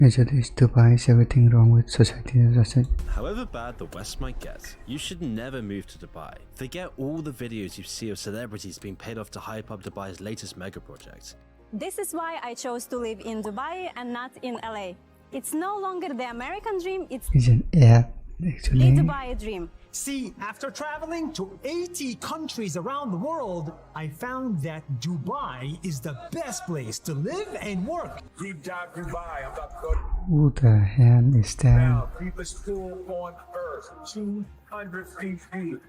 Is Dubai is everything wrong with society as I said? However bad the West might get, you should never move to Dubai. Forget all the videos you see of celebrities being paid off to hype up Dubai's latest mega project. This is why I chose to live in Dubai and not in LA. It's no longer the American dream, it's An app actually. the Dubai dream. See, after traveling to 80 countries around the world, I found that Dubai is the best place to live and work. Deep dive Dubai. I'm about to go Who the hell is that? down. Deepest pool on earth. 200 feet deep.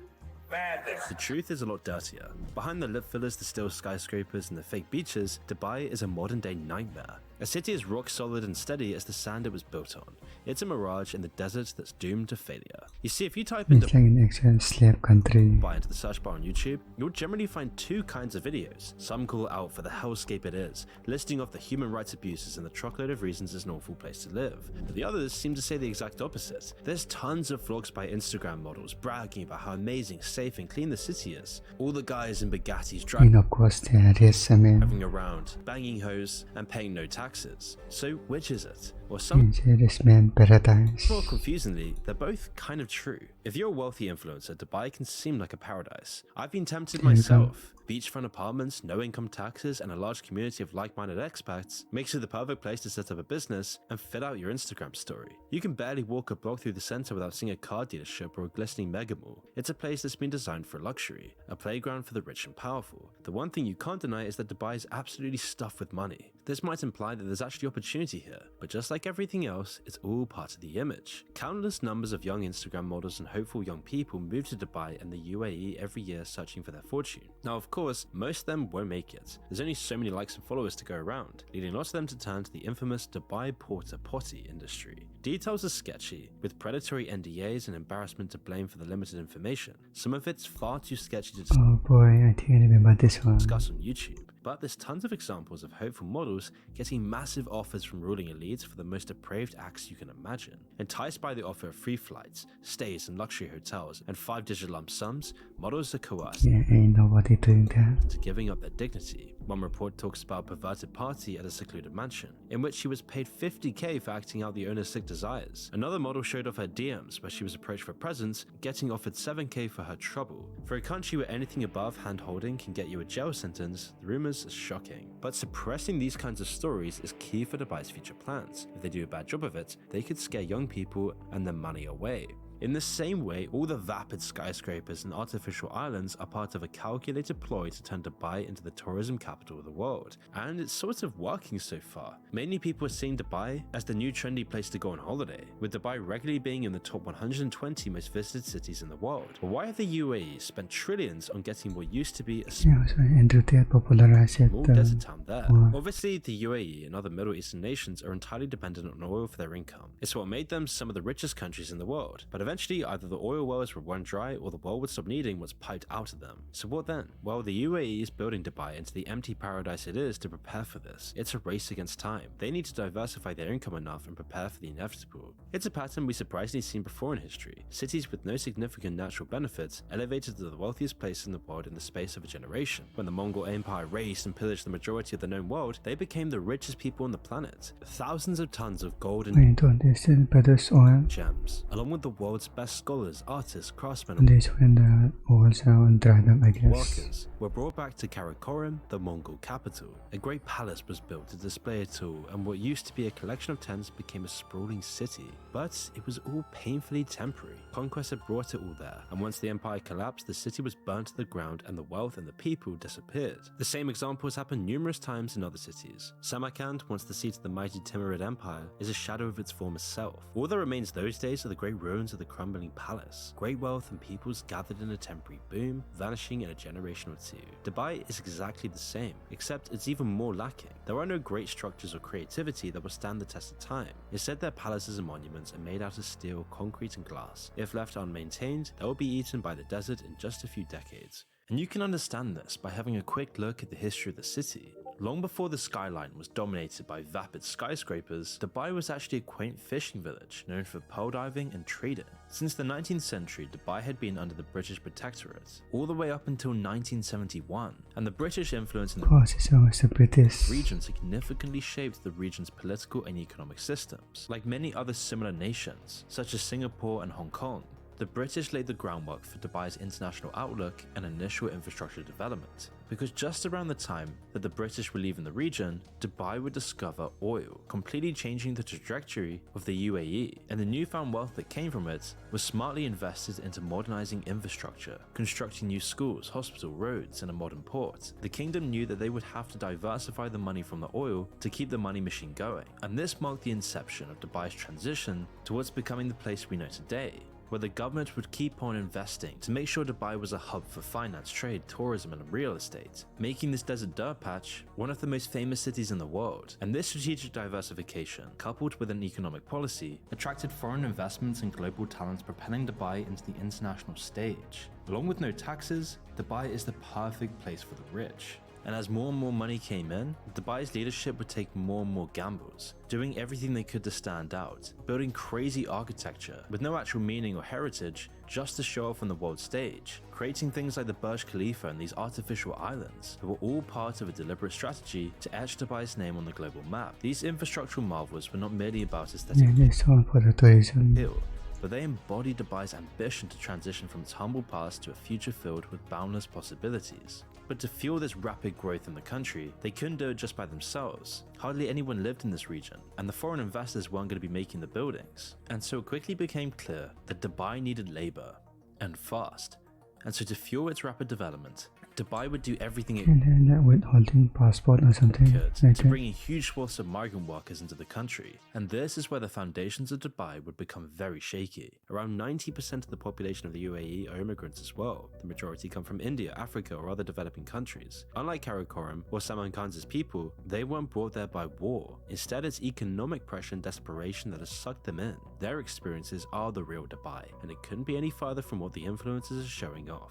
Madness. The truth is a lot dirtier. Behind the lip fillers, the still skyscrapers, and the fake beaches, Dubai is a modern day nightmare. A city as rock solid and steady as the sand it was built on. It's a mirage in the desert that's doomed to failure. You see, if you type in It's like an actual slave country. Dubai into the search bar on YouTube, you'll generally find two kinds of videos. Some call out for the hellscape it is, listing off the human rights abuses and the truckload of reasons it's an awful place to live. But the others seem to say the exact opposite. There's tons of vlogs by Instagram models bragging about how amazing, safe and clean the city is. All the guys in Bugattis driving And of course there is around, banging hoes and paying no taxes. So which is it? Or some this man paradise. more confusingly, they're both kind of true. If you're a wealthy influencer, Dubai can seem like a paradise. I've been tempted myself. Beachfront apartments, no income taxes, and a large community of like-minded expats makes it the perfect place to set up a business and fit out your Instagram story. You can barely walk a block through the center without seeing a car dealership or a glistening mega mall. It's a place that's been designed for luxury, a playground for the rich and powerful. The one thing you can't deny is that Dubai is absolutely stuffed with money. This might imply that there's actually opportunity here, but just like everything else, it's all part of the image. Countless numbers of young Instagram models and hopeful young people move to Dubai and the UAE every year searching for their fortune. Now, of course, most of them won't make it. There's only so many likes and followers to go around, leading lots of them to turn to the infamous Dubai porta potty industry. Details are sketchy, with predatory NDAs and embarrassment to blame for the limited information. Some of it's far too sketchy to Oh boy, I think I remember this one. discuss on YouTube. But there's tons of examples of hopeful models getting massive offers from ruling elites for the most depraved acts you can imagine. Enticed by the offer of free flights, stays in luxury hotels, and 5-digit lump sums, models are coerced Yeah, ain't nobody doing that. into giving up their dignity. One report talks about a perverted party at a secluded mansion, in which she was paid $50K for acting out the owner's sick desires. Another model showed off her DMs where she was approached for presents, getting offered $7K for her trouble. For a country where anything above hand-holding can get you a jail sentence, the rumors are shocking. But suppressing these kinds of stories is key for Dubai's future plans. If they do a bad job of it, they could scare young people and their money away. In the same way, all the vapid skyscrapers and artificial islands are part of a calculated ploy to turn Dubai into the tourism capital of the world. And it's sort of working so far. Mainly people are seeing Dubai as the new trendy place to go on holiday, with Dubai regularly being in the top 120 most visited cities in the world. But why have the UAE spent trillions on getting what used to be a Yeah, so Andrew Tate popularized it. small desert town there? wow. Obviously, the UAE and other Middle Eastern nations are entirely dependent on oil for their income. It's what made them some of the richest countries in the world. But eventually, either the oil wells would run dry or the world would stop needing what's piped out of them. So what then? Well, the UAE is building Dubai into the empty paradise it is to prepare for this. It's a race against time. They need to diversify their income enough and prepare for the inevitable. It's a pattern we've surprisingly seen before in history. Cities with no significant natural benefits elevated to the wealthiest place in the world in the space of a generation. When the Mongol Empire razed and pillaged the majority of the known world, they became the richest people on the planet. Thousands of tons of gold and I don't understand, but this oil. gems, along with the world's best scholars, artists, craftsmen, And this when the oils are dried up, I guess. workers were brought back to Karakorum, the Mongol capital. A great palace was built to display it all, and what used to be a collection of tents became a sprawling city. But it was all painfully temporary. Conquest had brought it all there, and once the empire collapsed, the city was burnt to the ground and the wealth and the people disappeared. The same example has happened numerous times in other cities. Samarkand, once the seat of the mighty Timurid Empire, is a shadow of its former self. All that remains those days are the great ruins of the crumbling palace. Great wealth and peoples gathered in a temporary boom, vanishing in a generation or two. Dubai is exactly the same, except it's even more lacking. There are no great structures or creativity that will stand the test of time. Instead, their palaces and monuments are made out of steel, concrete and glass. If left unmaintained, they will be eaten by the desert in just a few decades. And you can understand this by having a quick look at the history of the city. Long before the skyline was dominated by vapid skyscrapers, Dubai was actually a quaint fishing village known for pearl diving and trading. Since the 19th century, Dubai had been under the British protectorate, all the way up until 1971, and the British influence in the Because it's always the British. region significantly shaped the region's political and economic systems. Like many other similar nations, such as Singapore and Hong Kong, the British laid the groundwork for Dubai's international outlook and initial infrastructure development, because just around the time that the British were leaving the region, Dubai would discover oil, completely changing the trajectory of the UAE, and the newfound wealth that came from it was smartly invested into modernizing infrastructure, constructing new schools, hospital, roads, and a modern port. The kingdom knew that they would have to diversify the money from the oil to keep the money machine going, and this marked the inception of Dubai's transition towards becoming the place we know today, where the government would keep on investing to make sure Dubai was a hub for finance, trade, tourism, and real estate, making this desert dirt patch one of the most famous cities in the world. And this strategic diversification, coupled with an economic policy, attracted foreign investments and global talents, propelling Dubai into the international stage. Along with no taxes, Dubai is the perfect place for the rich. And as more and more money came in, Dubai's leadership would take more and more gambles, doing everything they could to stand out, building crazy architecture with no actual meaning or heritage just to show off on the world stage, creating things like the Burj Khalifa and these artificial islands that were all part of a deliberate strategy to etch Dubai's name on the global map. These infrastructural marvels were not merely about aesthetic Yeah, it's all for the tourism. appeal, but they embody Dubai's ambition to transition from its humble past to a future filled with boundless possibilities. But to fuel this rapid growth in the country, they couldn't do it just by themselves. Hardly anyone lived in this region, and the foreign investors weren't going to be making the buildings. And so it quickly became clear that Dubai needed labor, and fast. And so to fuel its rapid development, Dubai would do everything it And then withholding passport or something could like to that. bring in huge swaths of migrant workers into the country. And this is where the foundations of Dubai would become very shaky. Around 90% of the population of the UAE are immigrants as well. The majority come from India, Africa, or other developing countries. Unlike Karakoram or Salman Khan's people, they weren't brought there by war. Instead, it's economic pressure and desperation that has sucked them in. Their experiences are the real Dubai, and it couldn't be any further from what the influencers are showing off.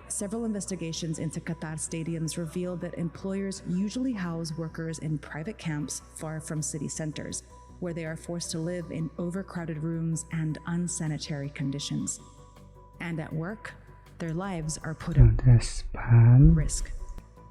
Several investigations into Qatar stadiums revealed that employers usually house workers in private camps far from city centers, where they are forced to live in overcrowded rooms and unsanitary conditions. And at work, their lives are put So at that's palm. risk.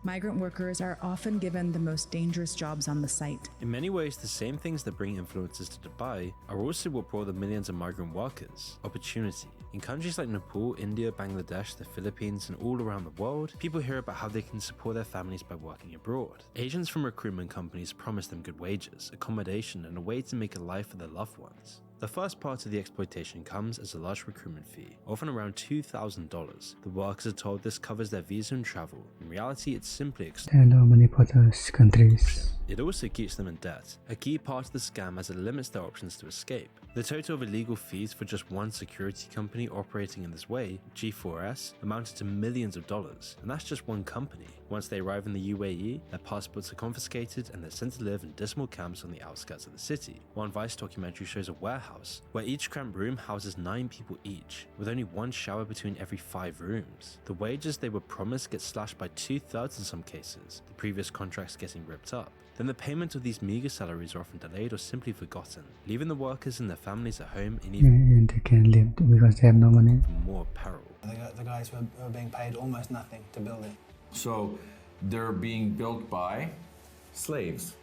Migrant workers are often given the most dangerous jobs on the site. In many ways, the same things that bring influencers to Dubai are also what brought the millions of migrant workers opportunity. In countries like Nepal, India, Bangladesh, the Philippines, and all around the world, people hear about how they can support their families by working abroad. Agents from recruitment companies promise them good wages, accommodation, and a way to make a life for their loved ones. The first part of the exploitation comes as a large recruitment fee, often around $2,000. The workers are told this covers their visa and travel. In reality, it's simply And no money for those countries. it also keeps them in debt, a key part of the scam as it limits their options to escape. The total of illegal fees for just one security company operating in this way, G4S, amounted to millions of dollars, and that's just one company. Once they arrive in the UAE, their passports are confiscated and they're sent to live in dismal camps on the outskirts of the city. One Vice documentary shows a warehouse where each cramped room houses 9 people each, with only one shower between every 5 rooms. The wages they were promised get slashed by 2/3 in some cases, the previous contracts getting ripped up. Then the payment of these meager salaries are often delayed or simply forgotten, leaving the workers and their families at home in even And they can live because they have no money. more peril. The guys were being paid almost nothing to build it. So they're being built by slaves.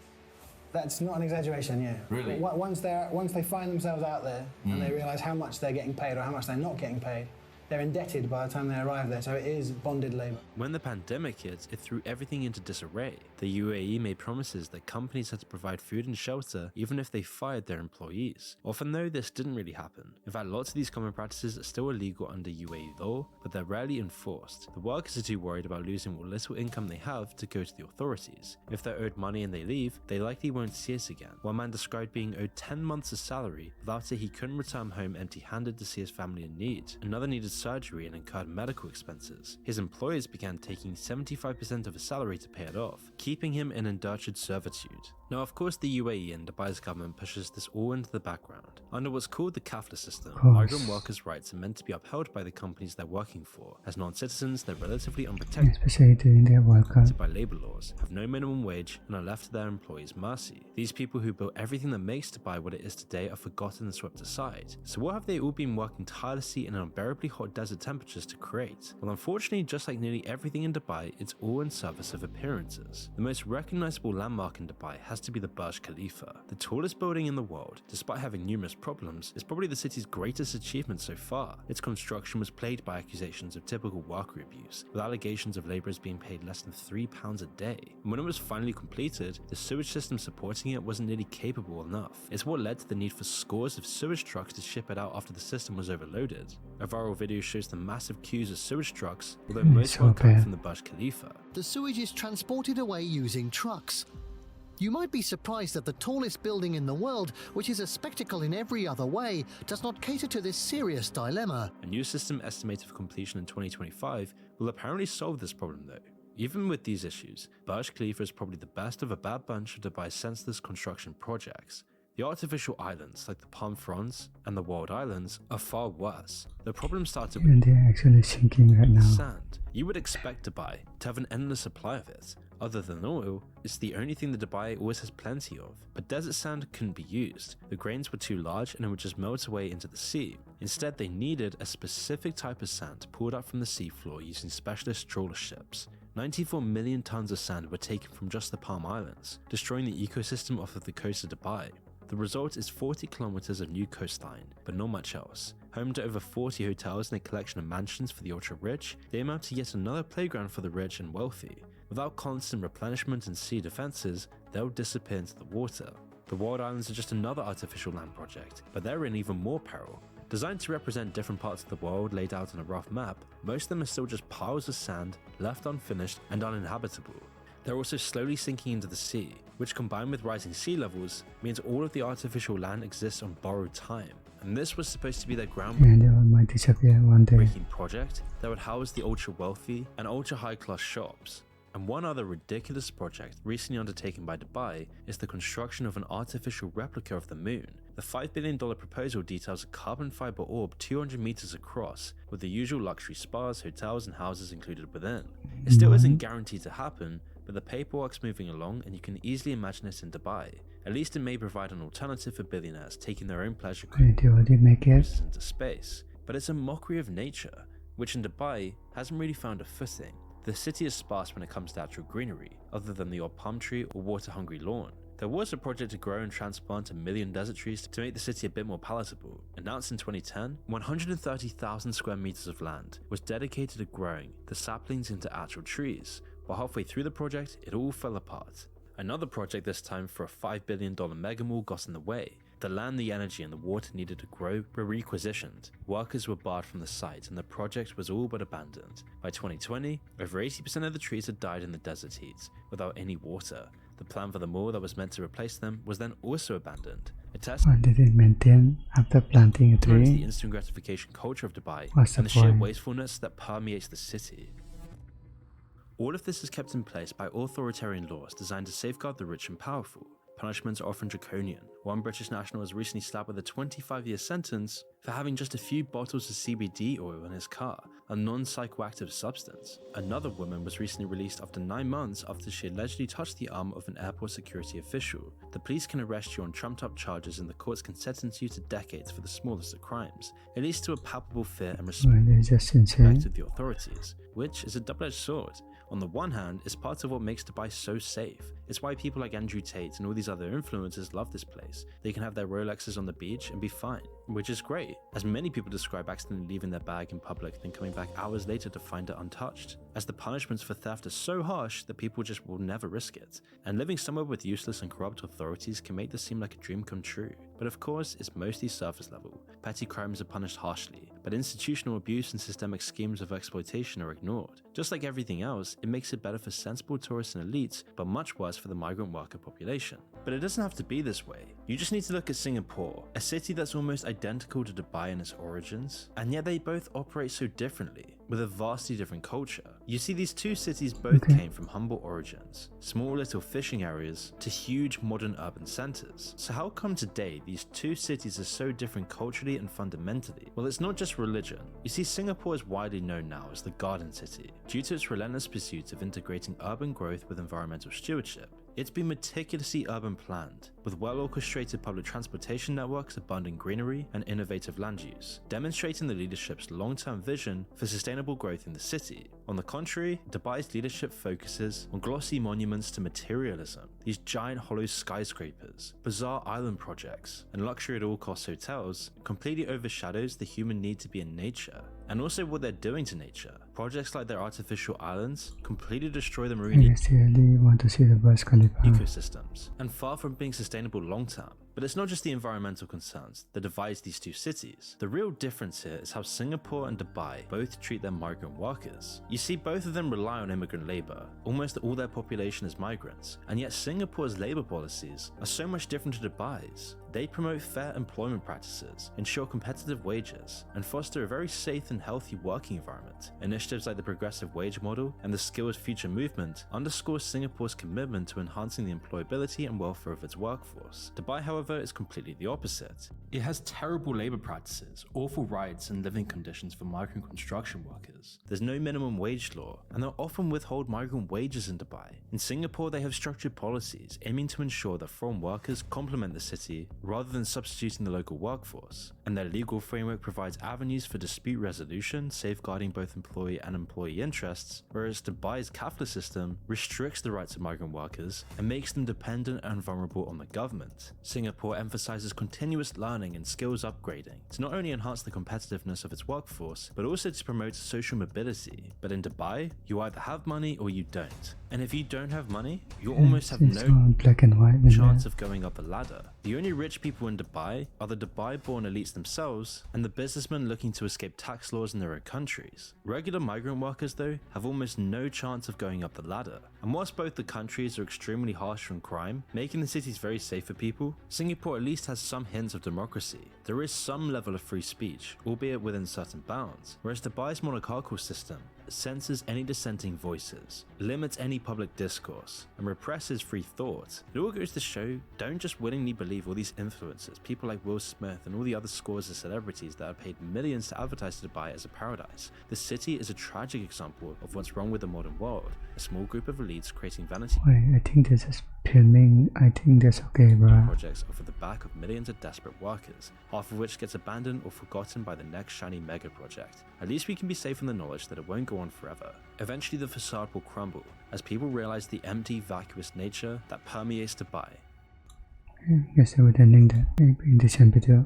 That's not an exaggeration, yeah. Really? Once they find themselves out there and they realise how much they're getting paid or how much they're not getting paid, they're indebted by the time they arrive there, so it is bonded labour. When the pandemic hit, it threw everything into disarray. The UAE made promises that companies had to provide food and shelter even if they fired their employees. Often though, this didn't really happen. In fact, lots of these common practices are still illegal under UAE law, but they're rarely enforced. The workers are too worried about losing what little income they have to go to the authorities. If they're owed money and they leave, they likely won't see it again. One man described being owed 10 months of salary. Without it, he couldn't return home empty-handed to see his family in need. Another needed surgery and incurred medical expenses. His employers began taking 75% of his salary to pay it off, keeping him in indentured servitude. Now, of course, the UAE and Dubai's government pushes this all into the background. Under what's called the kafala system, course. migrant workers' rights are meant to be upheld by the companies they're working for. As non-citizens, they're relatively unprotected Especially during their World Cup. by labor laws, have no minimum wage, and are left to their employees' mercy. These people who built everything that makes Dubai what it is today are forgotten and swept aside. So what have they all been working tirelessly in unbearably hot desert temperatures to create? Well, unfortunately, just like nearly everything in Dubai, it's all in service of appearances. The most recognizable landmark in Dubai has to be the Burj Khalifa. The tallest building in the world, despite having numerous problems, is probably the city's greatest achievement so far. Its construction was plagued by accusations of typical worker abuse, with allegations of laborers being paid less than £3 a day. And when it was finally completed, the sewage system supporting it wasn't nearly capable enough. It's what led to the need for scores of sewage trucks to ship it out after the system was overloaded. A viral video shows the massive queues of sewage trucks, although most so weren't coming bad. from the Burj Khalifa. The sewage is transported away using trucks. You might be surprised that the tallest building in the world, which is a spectacle in every other way, does not cater to this serious dilemma. A new system estimated for completion in 2025 will apparently solve this problem though. Even with these issues, Burj Khalifa is probably the best of a bad bunch of Dubai's senseless construction projects. The artificial islands like the Palm Fronds and the Wild Islands are far worse. The problem started with And they're actually sinking right now. sand. You would expect Dubai to have an endless supply of it. Other than oil, it's the only thing that Dubai always has plenty of. But desert sand couldn't be used. The grains were too large and it would just melt away into the sea. Instead, they needed a specific type of sand pulled up from the seafloor using specialist trawler ships. 94 million tons of sand were taken from just the Palm Islands, destroying the ecosystem off of the coast of Dubai. The result is 40 kilometers of new coastline, but not much else. Home to over 40 hotels and a collection of mansions for the ultra-rich, they amount to yet another playground for the rich and wealthy. Without constant replenishment and sea defenses, they'll disappear into the water. The Wild Islands are just another artificial land project, but they're in even more peril. Designed to represent different parts of the world laid out on a rough map, most of them are still just piles of sand, left unfinished and uninhabitable. They're also slowly sinking into the sea, which combined with rising sea levels, means all of the artificial land exists on borrowed time. And this was supposed to be their groundbreaking And they all might disappear one day. project that would house the ultra-wealthy and ultra-high-class shops. And one other ridiculous project recently undertaken by Dubai is the construction of an artificial replica of the moon. The $5 billion proposal details a carbon fiber orb 200 meters across, with the usual luxury spas, hotels and houses included within. It still isn't guaranteed to happen, but the paperwork's moving along and you can easily imagine it in Dubai. At least it may provide an alternative for billionaires taking their own pleasure Wait, they already make it? cruises into space. But it's a mockery of nature, which in Dubai hasn't really found a footing. The city is sparse when it comes to actual greenery, other than the odd palm tree or water-hungry lawn. There was a project to grow and transplant 1 million desert trees to make the city a bit more palatable. Announced in 2010, 130,000 square meters of land was dedicated to growing the saplings into actual trees, but halfway through the project, it all fell apart. Another project, this time for a $5 billion mega mall, got in the way. The land, the energy, and the water needed to grow were requisitioned. Workers were barred from the site, and the project was all but abandoned. By 2020, over 80% of the trees had died in the desert heat, without any water. The plan for the mall that was meant to replace them was then also abandoned. A test What did it maintain after planting a to the tree? instant gratification culture of Dubai What's and the the sheer point? wastefulness that permeates the city. All of this is kept in place by authoritarian laws designed to safeguard the rich and powerful. Punishments are often draconian. One British national was recently slapped with a 25-year sentence for having just a few bottles of CBD oil in his car, a non-psychoactive substance. Another woman was recently released after 9 months after she allegedly touched the arm of an airport security official. The police can arrest you on trumped-up charges and the courts can sentence you to decades for the smallest of crimes. It leads to a palpable fear and respect Well, they're just insane. of the authorities, which is a double-edged sword. On the one hand, it's part of what makes Dubai so safe. It's why people like Andrew Tate and all these other influencers love this place. They can have their Rolexes on the beach and be fine, which is great, as many people describe accidentally leaving their bag in public then coming back hours later to find it untouched, as the punishments for theft are so harsh that people just will never risk it. And living somewhere with useless and corrupt authorities can make this seem like a dream come true. But of course, it's mostly surface level. Petty crimes are punished harshly, but institutional abuse and systemic schemes of exploitation are ignored. Just like everything else, it makes it better for sensible tourists and elites, but much worse for the migrant worker population. But it doesn't have to be this way. You just need to look at Singapore, a city that's almost identical to Dubai in its origins, and yet they both operate so differently. with a vastly different culture. You see, these two cities both came from humble origins, small little fishing areas to huge modern urban centers. So how come today these two cities are so different culturally and fundamentally? Well, it's not just religion. You see, Singapore is widely known now as the Garden City, due to its relentless pursuit of integrating urban growth with environmental stewardship. It's been meticulously urban planned, with well-orchestrated public transportation networks, abundant greenery, and innovative land use, demonstrating the leadership's long-term vision for sustainable growth in the city. On the contrary, Dubai's leadership focuses on glossy monuments to materialism, these giant hollow skyscrapers, bizarre island projects, and luxury-at-all-cost hotels completely overshadows the human need to be in nature, and also what they're doing to nature. Projects like their artificial islands completely destroy the marine really want to see the Burj Khalifa. ecosystems, and far from being sustainable long-term. But it's not just the environmental concerns that divides these two cities. The real difference here is how Singapore and Dubai both treat their migrant workers. You see, both of them rely on immigrant labor. Almost all their population is migrants, and yet Singapore's labor policies are so much different to Dubai's. They promote fair employment practices, ensure competitive wages, and foster a very safe and healthy working environment. Initiatives like the progressive wage model and the Skills Future movement underscore Singapore's commitment to enhancing the employability and welfare of its workforce. Dubai, however, is completely the opposite. It has terrible labor practices, awful rights and living conditions for migrant construction workers. There's no minimum wage law, and they'll often withhold migrant wages in Dubai. In Singapore, they have structured policies aiming to ensure that foreign workers complement the city rather than substituting the local workforce, and their legal framework provides avenues for dispute resolution, safeguarding both employee and employee interests, whereas Dubai's kafala system restricts the rights of migrant workers and makes them dependent and vulnerable on the government. Singapore emphasizes continuous learning and skills upgrading to not only enhance the competitiveness of its workforce, but also to promote social mobility. But in Dubai, you either have money or you don't. And if you don't have money, you almost have it's no black and white in chance there. of going up the ladder. The only rich people in Dubai are the Dubai-born elites themselves and the businessmen looking to escape tax laws in their own countries. Regular migrant workers, though, have almost no chance of going up the ladder. And whilst both the countries are extremely harsh on crime, making the cities very safe for people, Singapore at least has some hints of democracy. There is some level of free speech, albeit within certain bounds, whereas Dubai's monarchical system censors any dissenting voices, limits any public discourse, and represses free thought. It all goes to show, don't just willingly believe all these influencers, people like Will Smith and all the other scores of celebrities that are paid millions to advertise Dubai as a paradise. The city is a tragic example of what's wrong with the modern world, a small group of elites creating vanity Wait, I think this is filming. I think that's okay, bro. projects off of the back of millions of desperate workers, half of which gets abandoned or forgotten by the next shiny mega project. At least we can be safe in the knowledge that it won't go on forever. Eventually the facade will crumble as people realize the empty, vacuous nature that permeates Dubai. Guess I would ending that maybe in this video.